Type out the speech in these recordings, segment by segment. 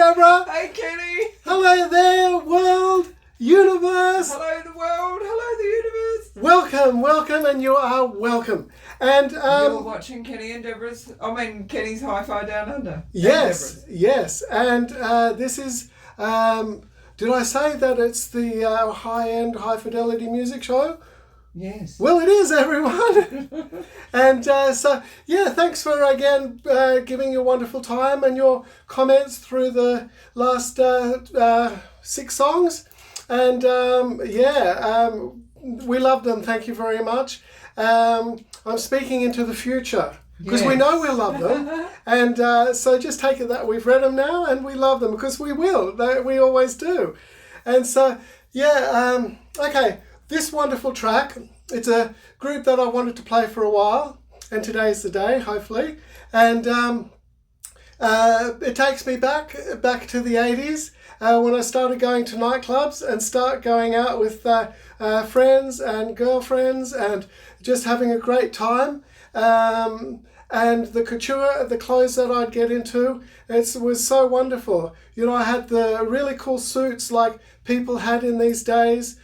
Deborah. Hey, Kenny. Hello there, world, universe. Hello, the world. Hello, the universe. Welcome, and you are welcome. And you're watching Kenny and Debra'S. Kenny's Hi-Fi Down Under. Yes. And this is. Did I say that it's the high-end, high-fidelity music show? Yes. Well, it is, everyone. And thanks for, again, giving your wonderful time and your comments through the last 6 songs. And, we love them. Thank you very much. I'm speaking into the future because we know we'll love them. And so just take it that we've read them now and we love them because we will. We always do. And so, okay. This wonderful track, it's a group that I wanted to play for a while, and today's the day, hopefully. And it takes me back to the 80s when I started going to nightclubs and start going out with friends and girlfriends and just having a great time. And the couture, the clothes that I'd get into, it was so wonderful. You know, I had the really cool suits like people had in these days,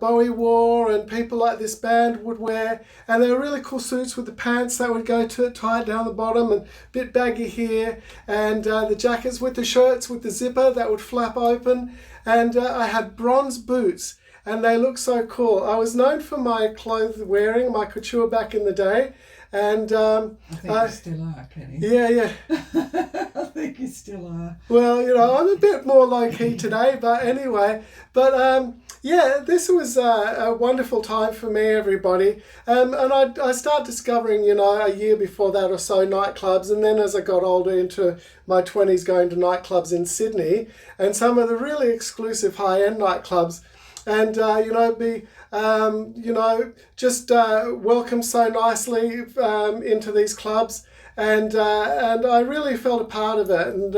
Bowie wore and people like this band would wear. And they were really cool suits with the pants that would go tied down the bottom and a bit baggy here. And the jackets with the shirts with the zipper that would flap open. And I had bronze boots. And they look so cool. I was known for my clothes wearing, my couture back in the day. And I think you still are, Kenny. Yeah. I think you still are. Well, I'm a bit more low-key today, but anyway. But, this was a wonderful time for me, everybody. And I started discovering, a year before that or so, nightclubs. And then as I got older into my 20s, going to nightclubs in Sydney. And some of the really exclusive high-end nightclubs. And, just welcomed so nicely into these clubs. And I really felt a part of it. And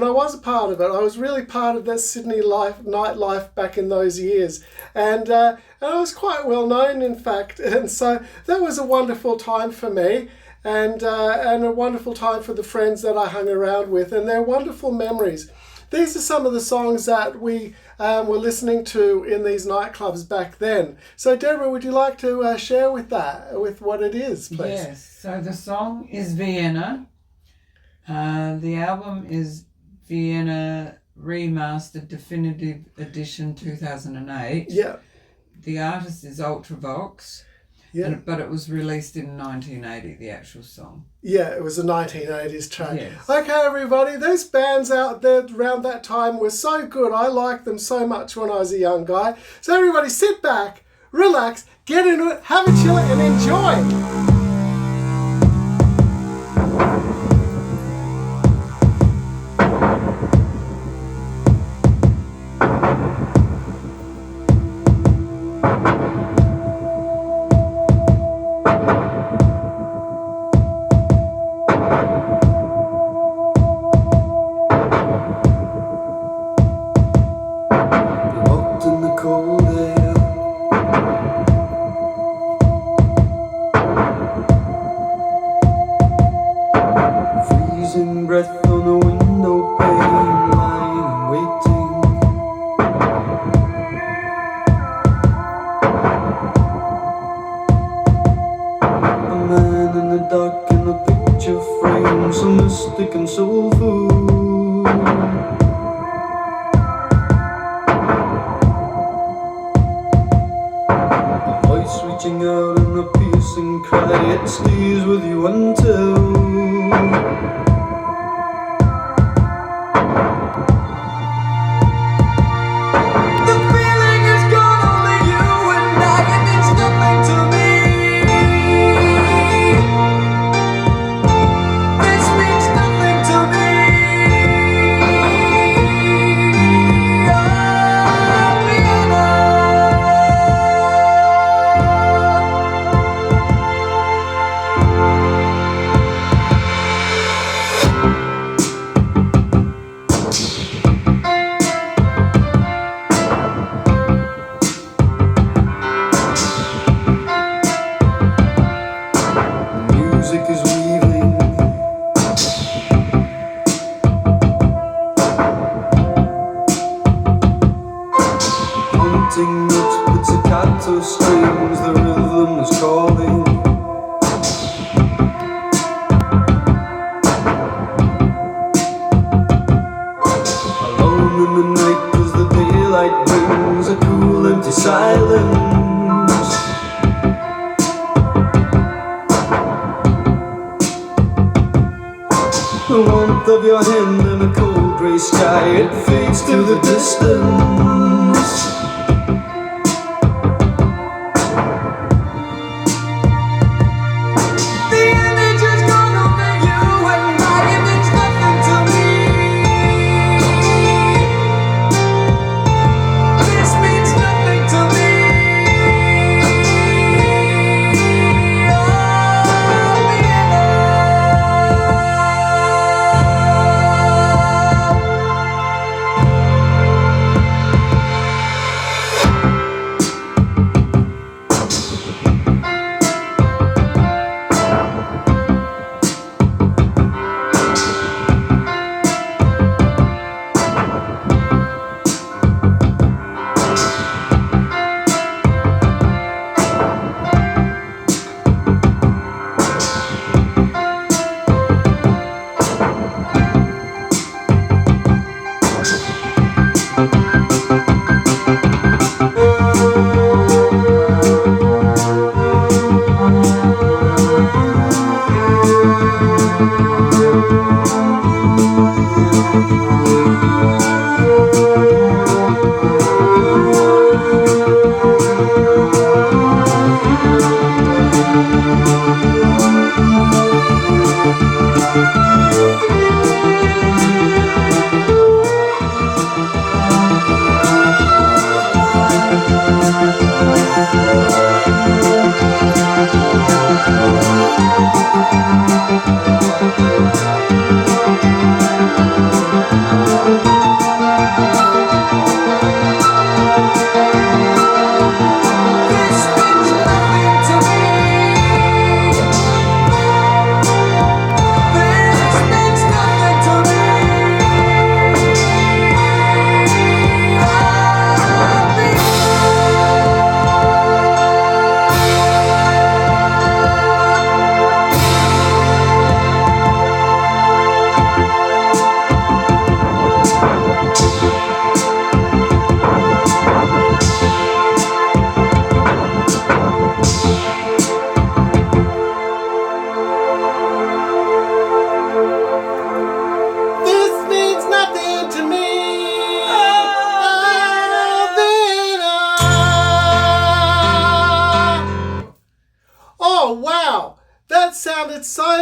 I was a part of it. I was really part of that Sydney nightlife back in those years. And I was quite well known, in fact. And so that was a wonderful time for me. And a wonderful time for the friends that I hung around with. And they're wonderful memories. These are some of the songs that we were listening to in these nightclubs back then. So, Deborah, would you like to share with what it is, please? Yes. So the song is Vienna. The album is Vienna Remastered Definitive Edition 2008. Yeah. The artist is Ultravox. Yeah. But it was released in 1980, the actual song. Yeah, it was a 1980s track. Yes. Okay, everybody, those bands out there around that time were so good. I liked them so much when I was a young guy. So everybody sit back, relax, get into it, have a chill and enjoy. Breath on a window pane, lying and waiting. A man in the dark in a picture frame, so mystic and soulful. A voice reaching out in a piercing cry, it stays with you until warmth of your hand and a cold grey sky. It fades to the distance.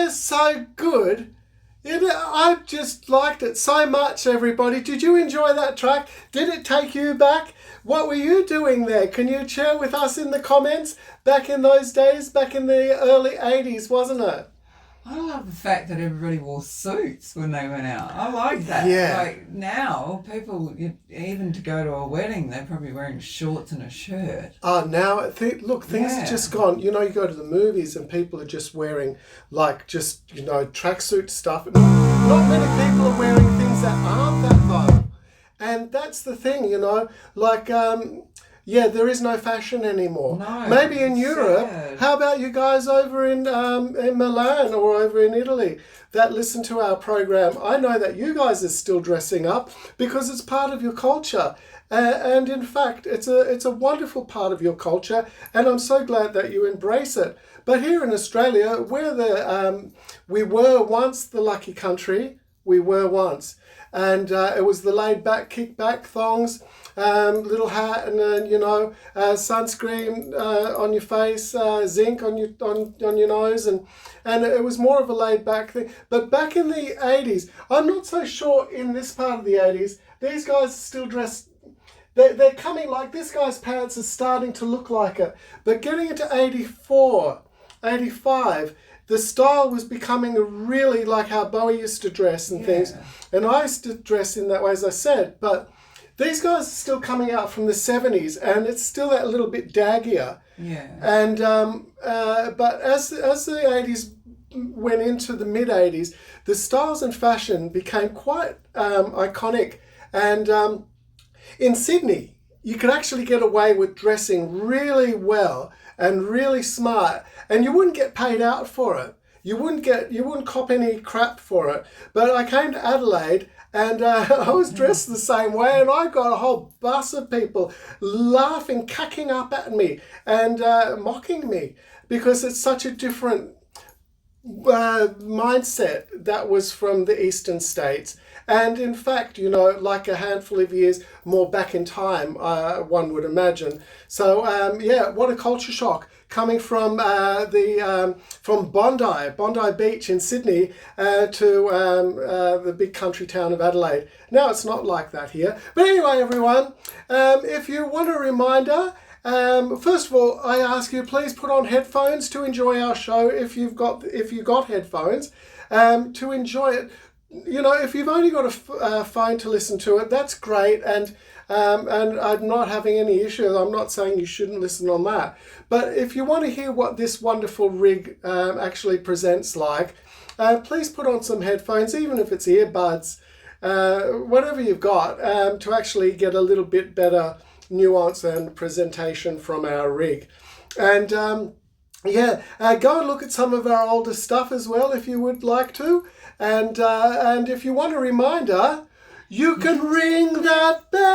So good. I just liked it so much, everybody. Did you enjoy that track? Did it take you back? What were you doing there? Can you share with us in the comments? Back in those days, back in the early 80s, wasn't it? I love the fact that everybody wore suits when they went out. I like that. Yeah. Like now, people, even to go to a wedding, they're probably wearing shorts and a shirt. Now, things have just gone. You know, you go to the movies and people are just wearing, tracksuit stuff. Not many people are wearing things that aren't that though. And that's the thing, there is no fashion anymore. No, maybe in Europe. Sad. How about you guys over in Milan or over in Italy that listen to our program? I know that you guys are still dressing up because it's part of your culture. And in fact, it's a wonderful part of your culture, and I'm so glad that you embrace it. But here in Australia, we were once the lucky country. We were once. And it was the laid-back, kick-back thongs, little hat, and then sunscreen on your face, zinc on your nose, and it was more of a laid-back thing. But back in the 80s, I'm not so sure in this part of the 80s, these guys still dress. They're coming like this guy's pants are starting to look like it, but getting into 84, 85. The style was becoming really like how Bowie used to dress and things. And I used to dress in that way, as I said. But these guys are still coming out from the 70s, and it's still that little bit daggier. Yeah. And but as the 80s went into the mid-80s, the styles and fashion became quite iconic. And in Sydney, you could actually get away with dressing really well and really smart, and you wouldn't get paid out for it. You wouldn't cop any crap for it. But I came to Adelaide, and I was dressed the same way, and I got a whole bus of people laughing, cacking up at me, and mocking me, because it's such a different mindset that was from the eastern states. And in fact, like a handful of years more back in time, one would imagine. So what a culture shock coming from from Bondi Beach in Sydney to the big country town of Adelaide. Now it's not like that here. But anyway, everyone, if you want a reminder, first of all, I ask you, please put on headphones to enjoy our show. If you got headphones, to enjoy it. If you've only got a phone to listen to it, that's great. And I'm not having any issues. I'm not saying you shouldn't listen on that. But if you want to hear what this wonderful rig actually presents like, please put on some headphones, even if it's earbuds, whatever you've got, to actually get a little bit better nuance and presentation from our rig. And go and look at some of our older stuff as well if you would like to. And if you want a reminder, you can ring that bell,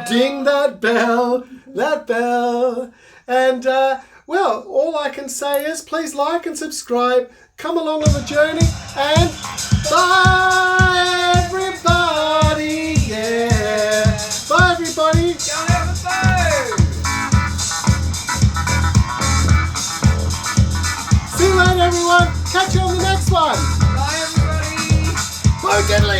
ding that bell. And all I can say is please like and subscribe. Come along on the journey, and bye everybody. Yeah, bye everybody. Go have a boat. See you later, everyone. Catch you on the next one. Bye everybody. Bye, Diddley.